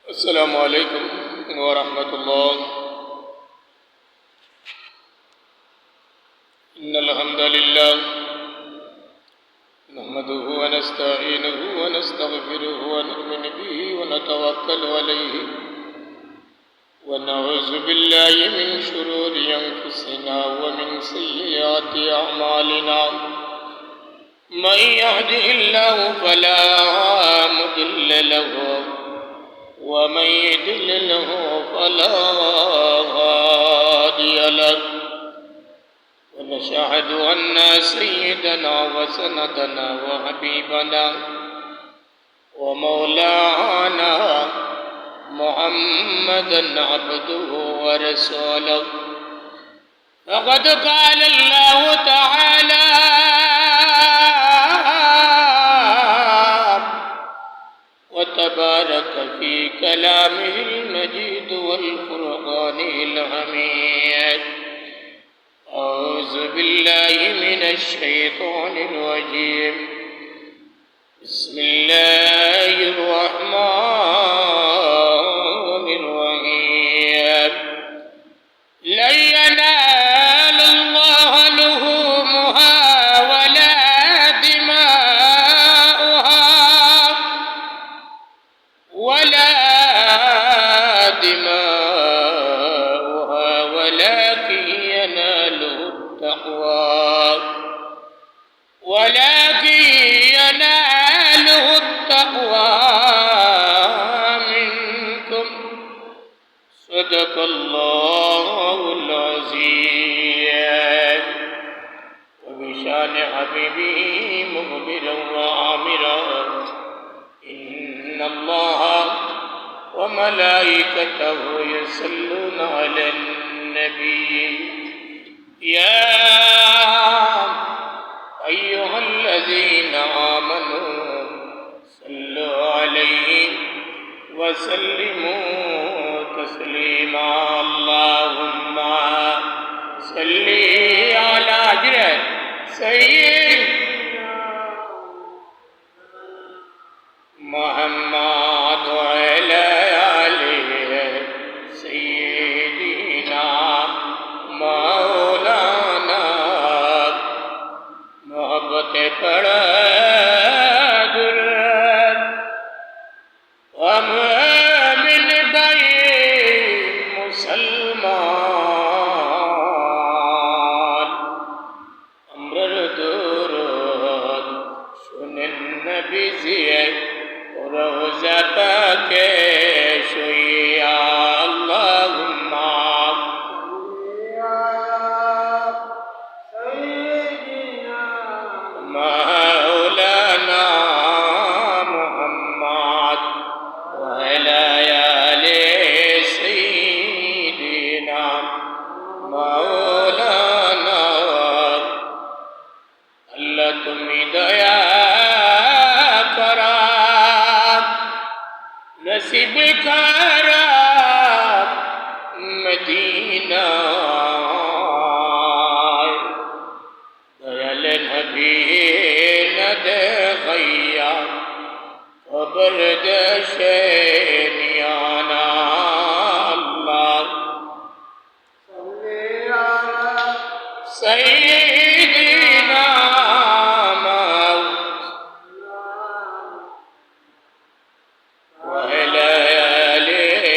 السلام عليكم ورحمة الله. إن الحمد لله نحمده ونستعينه ونستغفره ونؤمن به ونتوكل عليه ونعوذ بالله من شرور أنفسنا ومن سيئات أعمالنا. من يهده الله فلا مضل له ومن يضلل فلا هادي له. ونشهد أن سيدنا وسندنا وحبيبنا ومولانا محمدا عبده ورسوله. فقد قال الله تعالى وتبارك في كلامه المجيد والفرقان الحميد. أعوذ بالله من الشيطان الرجيم. بسم الله الرحمن الرحيم. لن ينال الله لحومها ولا دماؤها ولكن يناله التقوى منكم. صدق الله العظيم. وبشان حبيبه مخبرا وعامرا إن الله وملائكته يصلون على النبي يا أيها الذين آمنوا صلوا عليه وسلموا تسليما. اللهم صل على سيدنا محمد وعلى آله سيدنا مولانا मोहब्बत पड़ा दुर्र मिन भाई मुसलमान अमर दुरूद सुनन नबी जिए रोज़ा पाके शुइया. अल्लाहुम्मा मौलाना मुहम्मद वअला आले सय्यिदिना मौलाना. अल्लाह तुम्हें दया करा नसीब करा मदीना. दयाल नबी गैया खबर दशनियाना. अल्लाह सय्यिदिना वअला आलिहि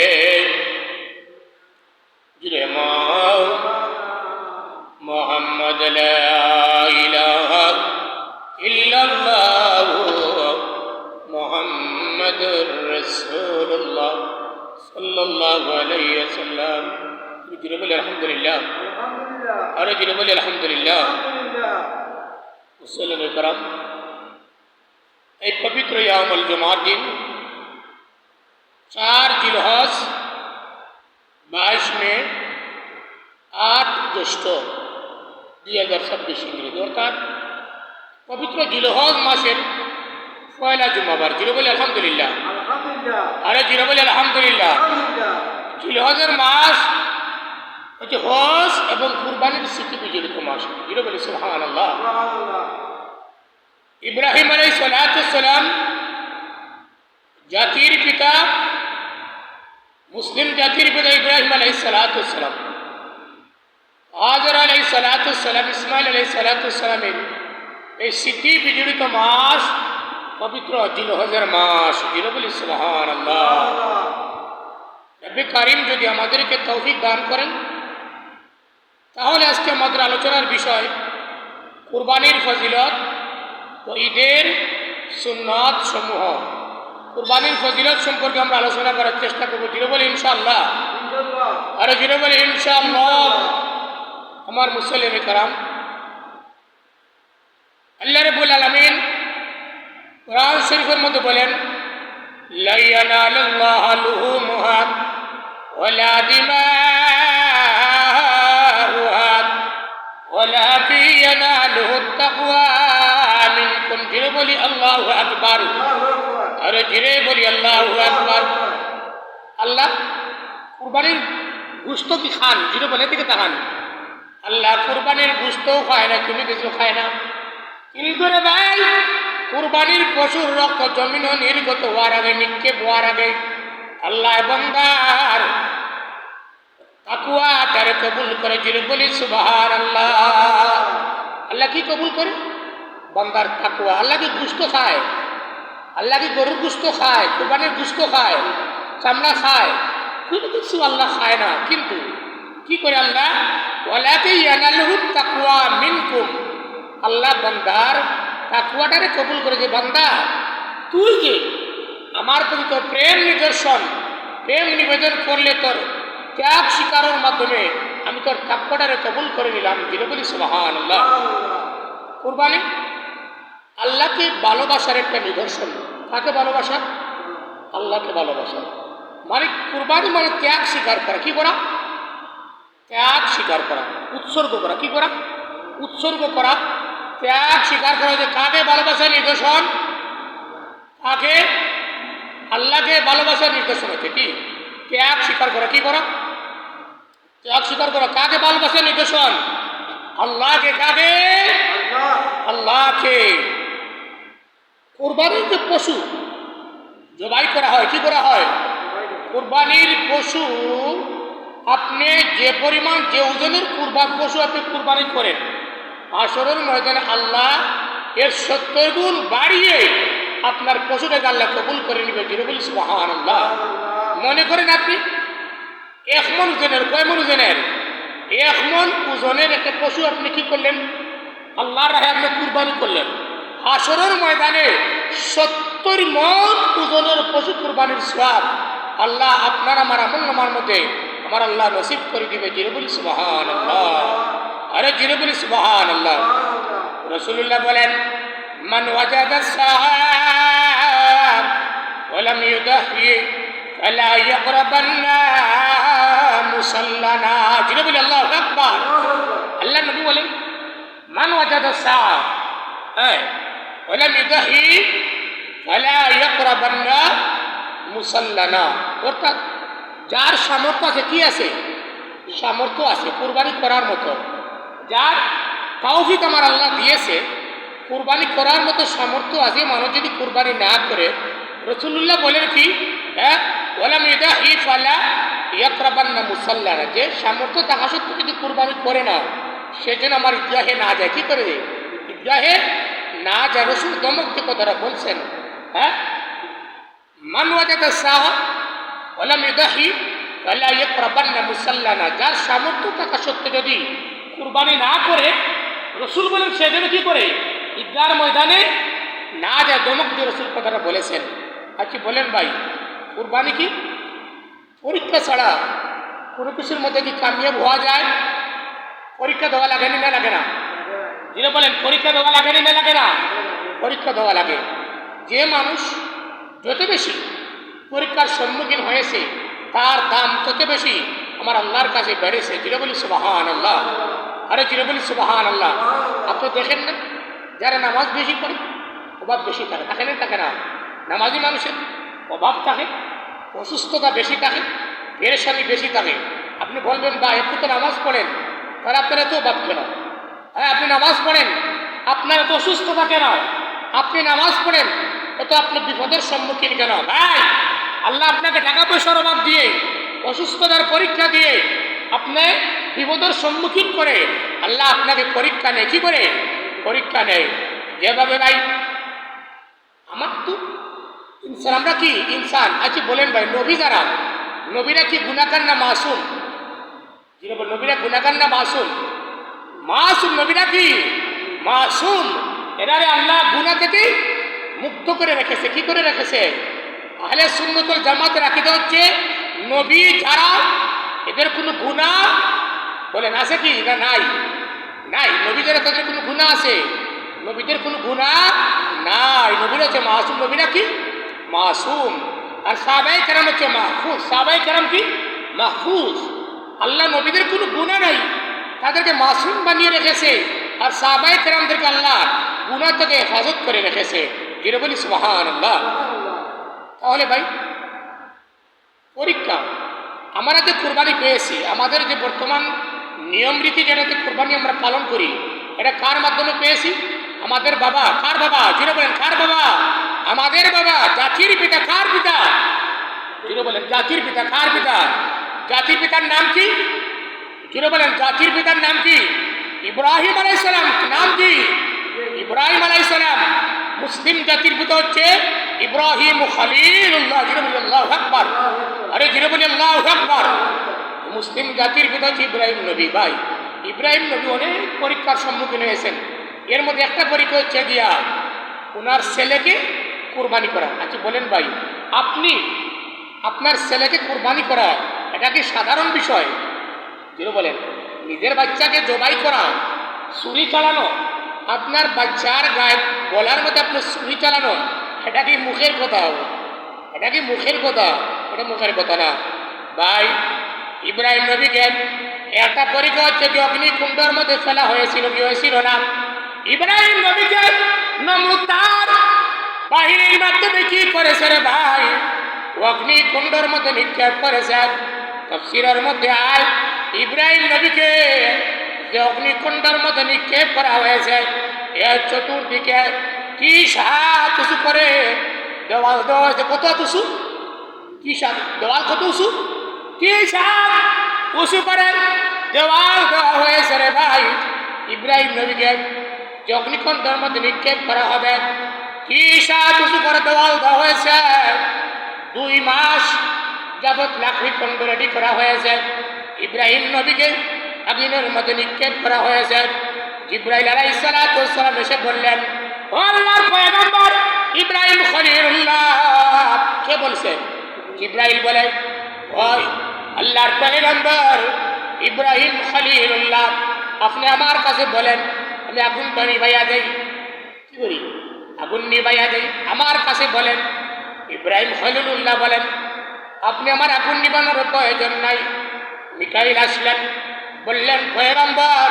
मोहम्मद ला इलाहा इल्लल्लाह मुहम्मदुर रसूलुल्लाह सल्लल्लाहु अलैहि वसल्लम. जिन्हें बोले अल्हम्दुलिल्लाह. अरे जिन्हें बोले अल्हम्दुलिल्लाह. मुसल्लिम करम এই পবিত্র ইয়ামুল জুমার দিন 4 জিলহজ 22 মে 8 জ্যৈষ্ঠ 2026 ইংরেজি অর্থাৎ পবিত্র জিলহজ মাসের পয়লা জুমাবার. জিরো বলে আলহামদুলিল্লাহ. আরে জিরো বলে আলহামদুলিল্লাহ. জিলহজের মাস হচ্ছে হজ এবং কুরবানির স্মৃতি বিজড়িত মাস. জিরো বলে সুবহানাল্লাহ. ইব্রাহিম আলাইহিস সালাম জাতির পিতা মুসলিম জাতির পিতা ইব্রাহিম আলাইহিস সালাম, হাজরা আলাইহিস সালাম, ইসমাইল আলাইহিস সালামের এই স্মৃতি বিজড়িত মাস পবিত্র জিলহজের মাস। বলি সুবহানাল্লাহ। রব্বে কারীম যদি আমাদেরকে তৌফিক দান করেন তাহলে আজকে আমাদের আলোচনার বিষয় কুরবানির ফজিলত ও ঈদের সুন্নাত সমূহ। কুরবানির ফজিলত সম্পর্কে আমরা আলোচনা করার চেষ্টা করবো। বলি ইনশাআল্লাহ। আরে বলি ইনশাআল্লাহ। আমার মুসলিম কারাম, আল্লাহ রাব্বুল আলামিন কোরআন শরীফের মধ্যে বলেন, লা ইয়ানালুল্লাহু লুহুমুহা ওয়ালা দিমাউহা ওয়ালাকিন ইয়ানালুহুত তাকওয়া মিনকুম। বলি আল্লাহু আকবার। আরে বলি আল্লাহু আকবার। আল্লাহ কুরবানির গোশত কি খান? বলে দিকে তাকান। আল্লাহ কুরবানির গোশতও খায় না, তুমি কিছু খায় না। কিন্তু রে ভাই, কুরবানির পশুর রক্ত জমিন নির্গত হওয়ার আগে, নিক্ষেপ হওয়ার আগে আল্লাহ বান্দার তাকওয়া তারে কবুল করে। বলি সুবহানাল্লাহ। আল্লাহ কি কবুল করে? বান্দার তাকওয়া। আল্লাহ কি গোশত খায়? আল্লাহ কি গরুর গোশত খায়? কুরবানির গোশত খায়? চামড়া খায়? কোনো কিছু আল্লাহ খায় না। কিন্তু কি করে আল্লাহ? ওয়ালাকিন ইয়ানালুহুত তাকওয়া মিনকুম। আল্লাহ বান্দার তাকওয়াটারে কবুল করে। যে বান্দা, তুই যে আমার প্রতি তোর প্রেম নিদর্শন, প্রেম নিবেদন করলে তোর ত্যাগ স্বীকারের মাধ্যমে আমি তোর তাকওয়াটারে কবুল করে নিলাম। বলি সুবহানাল্লাহ। কুরবানি আল্লাহকে ভালোবাসার একটা নিদর্শন। কাকে ভালোবাসা? আল্লাহকে ভালোবাসা। মানে কুরবানি মানে ত্যাগ স্বীকার করা। কি করা? ত্যাগ স্বীকার করা, উৎসর্গ করা। কি করা? উৎসর্গ করা, ত্যাগ স্বীকার করা। যে কাকে ভালোবাসার নিদর্শন? কাকে? আল্লাহকে ভালোবাসার নিদর্শন হচ্ছে কি? ত্যাগ স্বীকার করা। কি করা? ত্যাগ স্বীকার করা। কাকে ভালোবাসার নিদর্শন? আল্লাহকে। কাকে? আল্লাহকে। কুরবানির যে পশু জবাই করা হয়, কি করা হয়? কুরবানির পশু আপনি যে পরিমাণ, যে ওজনের পশু আপনি কুরবানি করেন, হাশরের ময়দানে আল্লাহ এর 70 গুণ বাড়িয়ে আপনার পশুটাকে আল্লাহ কবুল করে নিবে। বলি সুবহানাল্লাহ। মনে করেন আপনি 1 মণ ওজনের, কয় মণ ওজনের? 1 মণ ওজনের একটা পশু আপনি কি করলেন? আল্লাহর রাহে আপনি কুরবানি করলেন। হাশরের ময়দানে 70 মণ ওজনের পশু কুরবানির সওয়াব আল্লাহ আপনার আমার আমলনামার মধ্যে আমার আল্লাহ নসিব করে দিবে। বলি সুবহানাল্লাহ। আরে বলি সুবহানাল্লাহ। রাসূলুল্লাহ বলেন, মান ওয়াজাদা সাহাব ওয়া লাম ইউদাহি ফালা ইয়াকরাবান্না মুসাল্লানা। বলি আল্লাহু আকবার। আল্লাহ নবী বলেন, মান ওয়াজাদা সাহাব ওয়া লাম ইউদাহি ফালা ইয়াকরাবান্না মুসাল্লানা। অর্থাৎ যার সামর্থ্য আছে, কি আছে? সামর্থ্য আছে কুরবানি করার মতো, যার তৌফিক আমার আল্লাহ দিয়েছে কুরবানি করার মতো সামর্থ্য আছে, মানুষ যদি কুরবানি না করে, রাসূলুল্লাহ বলেন কি, ওয়ালাম ইউদাহি ফালা ইয়াকরাবান্না মুসাল্লানা, যে সামর্থ্য থাকা সত্ত্বেও যদি কুরবানি করে না, সেজন্য আমার ঈদগাহে না যায়। কি করে? ঈদগাহে না যায়। রাসূল দমক দিয়ে কথাটা বলছেন। মান ওয়াজাদা সাহাব ওয়া লাম ইউদাহি ফালা ইয়াকরাবান্না মুসাল্লানা, যার সামর্থ্য থাকা সত্ত্বেও যদি কুরবানি না করে, রাসূল বলেন সেজন্য কি করে? ঈদগাহর ময়দানে না যায়। দমক দিয়ে রাসূল কথাটা বলেছেন। আচ্ছা বলেন ভাই, কুরবানি কি পরীক্ষা ছাড়া কোনো কিছুর মধ্যে কি কামিয়াব হওয়া যায়? পরীক্ষা দেওয়া লাগে না লাগে না? বলেন, পরীক্ষা দেওয়া লাগে না লাগে না? পরীক্ষা দেওয়া লাগে। যে মানুষ যত বেশি পরীক্ষার সম্মুখীন হয়েছে তার দাম তত বেশি আমার আল্লাহর কাছে বেড়েছে। বলি সুবহানাল্লাহ। আরে বলি সুবহানাল্লাহ। আপনি দেখেন না, যারা নামাজ বেশি পড়ে অভাব বেশি থাকে, থাকে না থাকে না? নামাজি মানুষের অভাব থাকে, অসুস্থতা বেশি থাকে, পেরেশানি বেশি থাকে। আপনি বলবেন, বা একটু তো নামাজ পড়েন, তাহলে আপনার এত অভাব কেন? আপনি নামাজ পড়েন, আপনার এত অসুস্থতা কেন? আপনি নামাজ পড়েন, এত আপনি বিপদের সম্মুখীন কেন? ভাই, আল্লাহ আপনাকে টাকা পয়সার অভাব দিয়ে অসুস্থতার পরীক্ষা দিয়ে আপনি বিপদের সম্মুখীন করে আল্লাহ আপনাকে পরীক্ষা নেয়। কি করে পরীক্ষা নেয়? যেভাবে ভাই আমার তো ইনসান, আমরা কি ইনসান আচ্ছা বলেন ভাই, নবী যারা নবীরা কি গুনাহগার না মাসুম? নবীরা গুনাহগার না মাসুম? মাসুম। নবীরা কি মাসুম? এরারে আল্লাহ গুনাহ থেকে মুক্ত করে রেখেছে। কি করে রেখেছে? আহলে সুন্নাত ওয়াল জামাতের আকীদা হচ্ছে নবী যারা এদের কোনো গুনাহ বলেন আছে কি না নাই? নাই। নবী যারা তাদের কোনো গুনাহ আছে? নবীদের কোনো গুনাহ নাই। নবীরা হচ্ছে মাসুম। নবীরা কি মাসুম। আর সাহাবায়ে কেরাম হচ্ছে মাহফুজ। সাহাবায়ে কেরাম কি মাহফুজ। আল্লাহ নবীদের কোনো গুনাহ নাই, তাদেরকে মাসুম বানিয়ে রেখেছে। আর সাহাবায়ে কেরামদেরকে আল্লাহ গুনাহ থেকে হেফাজত করে রেখেছে। যেটা বলি সুবহানাল্লাহ। তাহলে ভাই পরীক্ষা, আমরা যে কোরবানি পেয়েছি, আমাদের যে বর্তমান নিয়ম রীতি যেটাতে কোরবানি আমরা পালন করি, এটা কার মাধ্যমে পেয়েছি? আমাদের বাবা। কার বাবা? যেটা বলেন কার বাবা? আমাদের বাবা। জাতির পিতা কার পিতা? যেটা বলেন জাতির পিতা কার পিতা? জাতির পিতার নাম কি? যেটা বলেন জাতির পিতার নাম কি? ইব্রাহিম আলাইহিস সালাম। নাম কি? ইব্রাহিম আলাইহিস সালাম। মুসলিম জাতির পিতা হচ্ছে ইব্রাহিম খলিলুল্লাহ। যেটা বলি আল্লাহু আকবার। আরে যেটা বলি আল্লাহু আকবার। মুসলিম জাতির পিতা হচ্ছে ইব্রাহিম নবী। ভাই ইব্রাহিম নবী অনেক পরীক্ষার সম্মুখীন হয়েছেন। এর মধ্যে একটা পরীক্ষা হচ্ছে গিয়া ওনার ছেলেকে কোরবানি করা। আচ্ছা বলেন ভাই, আপনি আপনার ছেলেকে কোরবানি করা এটা কি সাধারণ বিষয়? যেটা বলেন নিজের বাচ্চাকে জবাই করা, ছুরি চালানো, আপনার বাচ্চার গায়ে গলার মধ্যে আপনার ছুরি চালানো, এটা কি মুখের কথা? এটা কি মুখের কথা? এটা মুখের কথা না ভাই। ইব্রাহিম নবীকে একটা পরীক্ষা হচ্ছে কি অগ্নিকুণ্ডের মধ্যে ফেলা হয়েছিল, কি হয়েছিল না? ইব্রাহিম নবীকে নমরুদ তার বাহিনীর মাধ্যমে কি করেছে রে ভাই? অগ্নিকুণ্ডের মধ্যে নিক্ষেপ করেছে। তাফসীরের মধ্যে আয় ইব্রাহিম নবীকে যে অগ্নিকুণ্ডের মধ্যে নিক্ষেপ করা হয়েছে, এর চতুর্দিকে কি সাত উঁচু করে দেওয়াল দেওয়া হয়েছে। কত উঁচু? কি সাত দেওয়াল? কত উঁচু? কি সাত উঁচু করে দেওয়াল দেওয়া হয়েছে রে ভাই। ইব্রাহিম নবীকে যে অগ্নিকুণ্ডের মধ্যে নিক্ষেপ করা হবে, কি সাত উঁচু করে দেওয়াল দেওয়া হয়েছে। 2 মাস যাবৎ লাকড়ি কুণ্ড রেডি করা হয়েছে। ইব্রাহিম নবীকে আগুনের মধ্যে নিক্ষেপ করা হয়েছে। জিবরাইল আলাইহিস সালাতু ওয়াস সালাম এসে বললেন, ও আল্লাহর পয়গম্বর ইব্রাহিম খলিলুল্লাহ। কে বলছে? জিবরাইল বলে, ওই আল্লাহর পয়গম্বর ইব্রাহিম খলিলুল্লাহ, আপনি আমার কাছে বলেন, আমি আগুনটা নিভাইয়া দেই। কি করি? আগুন নিভাইয়া দেই। আমার কাছে বলেন। ইব্রাহিম খলিলুল্লাহ বলেন, আপনি আমার আগুন নিবানোর প্রয়োজন নাই। মিকাইল আসলেন, বললেন, পয়গম্বর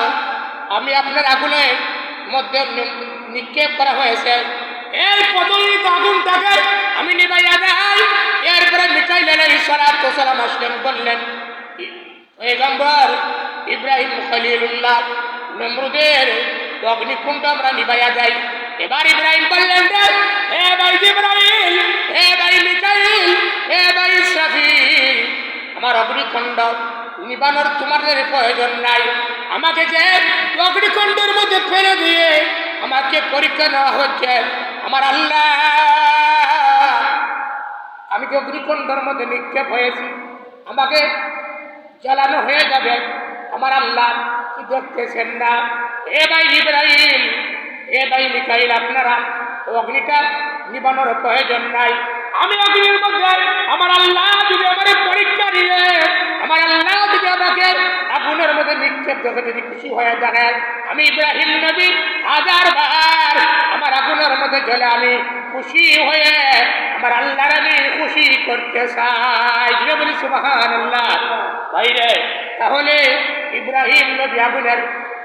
আমি আপনার আগুনের মধ্যে নিক্ষেপ করা হয়েছে, এর প্রজ্বলিত আগুনটাকে আমি নিভাইয়া দেই। এরপরে মিকাইল আলাইহিস সালাতু ওয়াস সালাম আসলেন, বললেন, পয়গম্বর ইব্রাহিম খলিলুল্লাহ, নমরুদের অগ্নিকুণ্ড আমরা নিভাইয়া দেই। এবার ইব্রাহিম বললেন, হে ভাই জিবরাইল, হে ভাই মিকাইল, হে ভাই ইসরাফিল, আমার অগ্নিকুণ্ড নিবানোর তোমাদের প্রয়োজন নাই। আমাকে যে অগ্নিকুণ্ডের মধ্যে ফেলে দিয়ে আমাকে পরীক্ষা নেওয়া হচ্ছে, আমার আল্লাহ, আমি যে অগ্নিকুণ্ডের মধ্যে নিক্ষেপ হয়েছি, আমাকে জ্বালানো হয়ে যাবে, আমার আল্লাহ কি দেখতেছেন না? এ ভাই ইব্রাহিম, এ ভাই মিকাইল, আপনারা অগ্নিটা নিবানোর প্রয়োজন নাই। আমি অগ্নির মধ্যে আমার আল্লাহ যদি আমার পরীক্ষা নিয়ে আমার আল্লাহ যদি আমাকে আগুনের মধ্যে নিক্ষেপ দেখে যদি খুশি হয়ে দেখেন, আমি ইব্রাহিম নবী 1000 বার আমার আগুনের মধ্যে জ্বলে আমি খুশি হয়ে আমার আল্লাহর আমি খুশি করতে চাই। যে বলি সুবহানাল্লাহ। ভাইরে, তাহলে ইব্রাহিম নবী আগুনের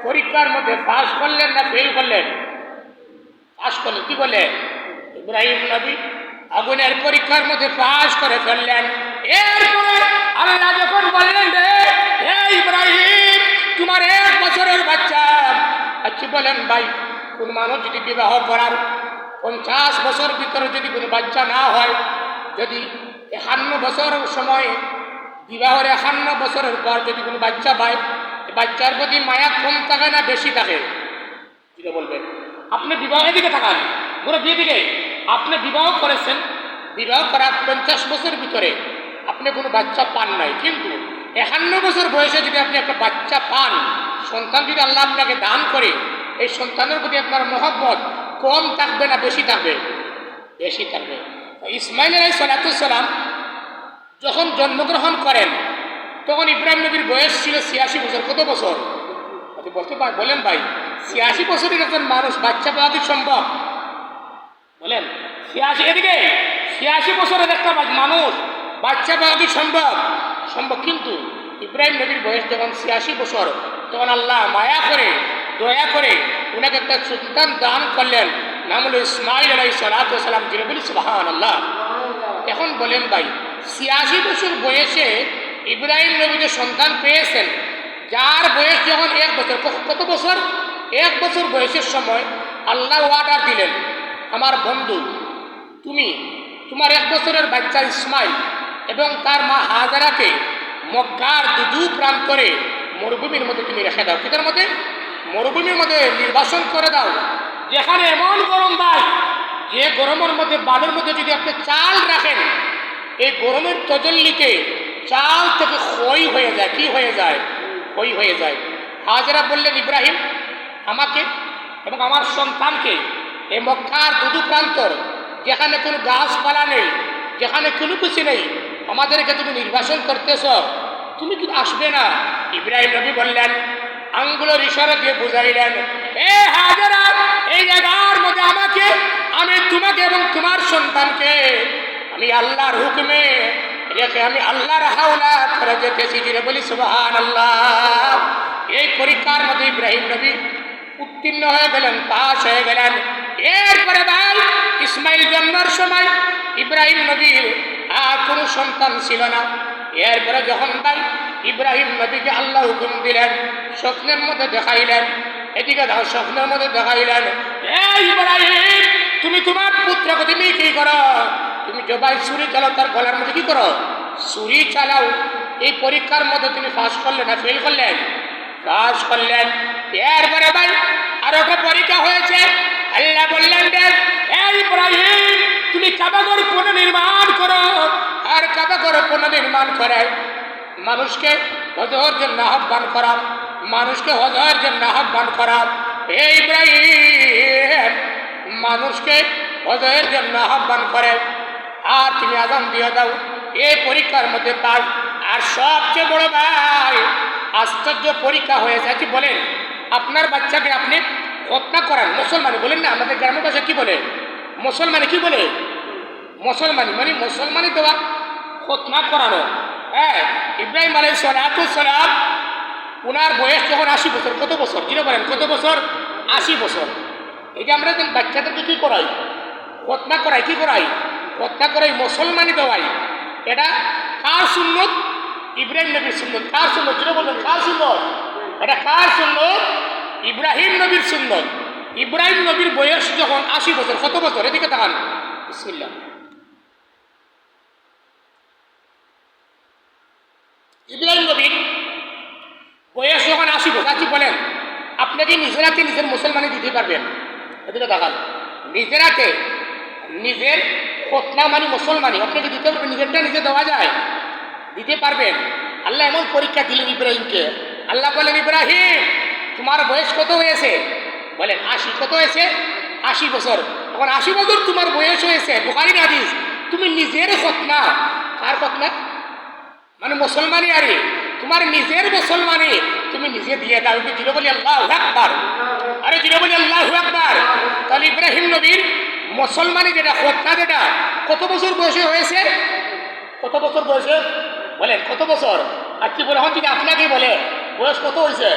পরীক্ষার মধ্যে পাস করলেন না ফেল করলেন? পাস করলেন। কি বলে? ইব্রাহিম নবী আগুনের পরীক্ষার মধ্যে পাস করে ফেললেন। এরপরে আল্লাহ যখন বললেন, হে ইব্রাহিম, তোমার 1 বছরের বাচ্চা। আচ্ছা বলেন ভাই, কোন মানুষ যদি বিবাহ করার 50 বছর ভিতরে যদি কোনো বাচ্চা না হয়, যদি 51 বছর সময় বিবাহের 51 বছরের পর যদি কোনো বাচ্চা পায়, বাচ্চার প্রতি মায়া কম থাকে না বেশি থাকে? যেটা বলবেন আপনি বিবাহের দিকে থাকান, পুরো বিয়ে দিকে আপনি বিবাহ করেছেন, বিবাহ করার 50 বছর ভিতরে আপনি কোনো বাচ্চা পান নাই, কিন্তু 51 বছর বয়সে যদি আপনি একটা বাচ্চা পান, সন্তান যদি আল্লাহ আপনাকে দান করে, এই সন্তানের প্রতি আপনার মহব্বত কম থাকবে না বেশি থাকবে? বেশি থাকবে। ইসমাইল আলাইহিস সালাম যখন জন্মগ্রহণ করেন তখন ইব্রাহিম নবীর বয়স ছিল 86 বছর। কত বছর বলতে বলেন ভাই? 86 বছরের একজন মানুষ বাচ্চা পাওয়া কি সম্ভব? বলেন 86, এদিকে 86 বছরের একটা মানুষ বাচ্চা পাওয়া কি সম্ভব? সম্ভব। কিন্তু ইব্রাহিম নবীর বয়স যখন 86 বছর, তখন আল্লাহ মায়া করে দয়া করে উনাকে একটা সন্তান দান করলেন, নাম হলো ইসমাইল আলাইহিস সালাম। যিনি বলি সুবহানাল্লাহ। এখন বলেন ভাই, 86 বছর বয়সে ইব্রাহিম নবী যে সন্তান পেয়েছেন, যার বয়স যখন 1 বছর, কত বছর? 1 বছর বয়সের সময় আল্লাহ ওয়াদা দিলেন, আমার বন্ধু তুমি তোমার 1 বছরের বাচ্চা ইসমাইল এবং তার মা হাজারাকে মক্কার দু প্রান্তরে মরুভূমির মধ্যে তুমি রেখে দাও। কিতার মধ্যে? মরুভূমির মধ্যে নির্বাসন করে দাও, যেখানে এমন গরম ভাই, যে গরমের মধ্যে বালুর মধ্যে যদি আপনি চাল রাখেন, এই গরমের তজল্লিতে চাল থেকে ক্ষয় হয়ে যায়। কি হয়ে যায়? ক্ষয় হয়ে যায়। হাজেরা বললেন, ইব্রাহিম আমাকে এবং আমার সন্তানকে এই মক্কার দু প্রান্তর, যেখানে কোনো গাছপালা নেই, যেখানে কোনো কিছু নেই, আমাদেরকে তুমি নির্বাসন করতেছ, তুমি কি আসবে না? ইব্রাহিম নবী বললেন, আঙ্গুলের ইশারা দিয়ে বুঝাইলেন, এ হাজেরা, এই জায়গার মধ্যে আমাকে, আমি তোমাকে এবং তোমার সন্তানকে আমি আল্লাহর হুকুমে রেখে আমি আল্লাহর হাওলা করে যেতেছি। যিনি বলি সুবহানাল্লাহ। এই পরীক্ষার মধ্যে ইব্রাহিম নবী উত্তীর্ণ হয়ে গেলেন, পাশ হয়ে গেলেন। এরপরে ভাই ইসমাইল জন্মের সময় ইব্রাহিম নবীর আর কোনো সন্তান ছিল না। এরপরে যখন ভাই ইব্রাহিম নবীকে আল্লাহ হুকুম দিলেন, স্বপ্নের মধ্যে দেখাইলেন, এদিকে দাও, স্বপ্নের মধ্যে দেখাইলেন, এই ইব্রাহিম তুমি তোমার পুত্রকে তুমি কি করো? তুমি জবাই ছুরি চালাও, তার গলার মধ্যে কি করো? ছুরি চালাও। এই পরীক্ষার মধ্যে তুমি পাস করলেন না ফেল করলেন? পাস করলেন। এরপরে ভাই আরো একটা পরীক্ষা হয়েছে। আল্লাহ বললেন, এই ইব্রাহিম তুমি কাবাঘর পুনর্নির্মাণ করো। আর কাবাঘর পুনর্নির্মাণ করে মানুষকে হজের জন্য আহ্বান করা, মানুষকে হজের জন্য আহ্বান করা। এই ইব্রাহিম মানুষকে হজের জন্য আহ্বান করে, আর তুমি আযান দিয়ে দাও। এই পরীক্ষার মধ্যে পাস। আর সবচেয়ে বড় ভাই আশ্চর্য পরীক্ষা হয়েছে কি বলেন? আপনার বাচ্চাকে আপনি হত্যা করান, মুসলমানি বলেন না, আমাদের গ্রামের ভাষা কি বলে? মুসলমানি কি বলে? মুসলমানি মানে মুসলমানি দেওয়া, হত্যা করানো। হ্যাঁ, ইব্রাহিম আলাইহিস সালাম ওনার বয়স যখন 80 বছর। কত বছর? যিনি বলেন কত বছর? 80 বছর। এই যে আমরা বাচ্চাদেরকে কি করাই? হত্যা করাই। কি করাই? হত্যা করাই, মুসলমানি দেওয়াই। এটা কার সুন্নত? ইব্রাহিম নবীর সুন্নত। কার সুন্নত? যিনি বলবেন কার সুন্নত? এটা কার সুন্নত? ইব্রাহিম নবীর সুন্নত। ইব্রাহিম নবীর বয়স যখন 80 বছর। কত বছর? এদিকে তাকান, বিসমিল্লাহ। ইব্রাহিম নবীর বয়স যখন 80 বছর। কি বলেন? আপনাকে নিজেরাতে নিজের মুসলমানি দিতে পারবেন? এদিকে তাকান, নিজেরাতে নিজের হত্যা মানে মুসলমানি আপনাকে দিতে পারবেন? নিজেরটা নিজে দেওয়া যায়? দিতে পারবেন? আল্লাহ এমন পরীক্ষা দিলেন ইব্রাহিমকে। আল্লাহ বলেন, ইব্রাহিম তোমার বয়স কত হয়েছে? বলেন 80। কত হয়েছে? 80 বছর। এখন 80 বছর তোমার বয়স হয়েছে, বুখারীর হাদিস। তুমি নিজের হত্যা, কার হত্যা? মানে মুসলমানি। আরে তোমার নিজের মুসলমানি তুমি নিজে দিয়ে দাও। জিরো বলি আল্লাহু আকবার। আরে জিরো বলি আল্লাহু আকবার। তাহলে ইব্রাহিম নবীর মুসলমানি যেটা হত্যা, যেটা কত বছর বয়সে হয়েছে? কত বছর বয়সে? বলেন কত বছর? আর কি বলে? এখন যদি আপনাকে বলে বয়স কত হয়েছে,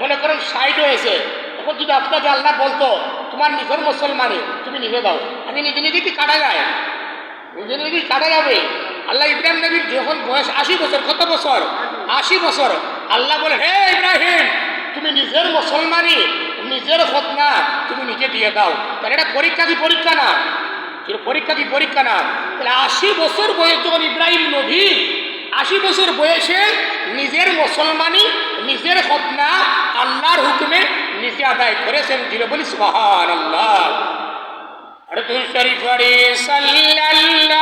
মনে করেন 60 হয়েছে, এখন যদি আপনাকে আল্লাহ বলতো তোমার নিজের মুসলমানি তুমি নিজে দাও, আমি নিজে নিজে কি কাটা যায়? নিজে নিজে কাটা যাবে? আল্লাহ ইব্রাহিম নবীর যখন বয়স 80 বছর। কত বছর? 80 বছর। আল্লাহ বলে, হে ইব্রাহিম তুমি নিজের মুসলমানি নিজের খতনা তুমি নিজে দিয়ে দাও। তাহলে এটা পরীক্ষা কি পরীক্ষা না? পরীক্ষা কি পরীক্ষা না? তাহলে 80 বছর বয়স যখন ইব্রাহিম নবী 80 বছর বয়সে নিজের মুসলমানি, নিজের খতনা আল্লাহর হুকুমে নিজে আদায় করেছেন। জিরো বলি সুবহানাল্লাহ। আর দুরূদ শরীফ পড়ে সাল্লাল্লাহু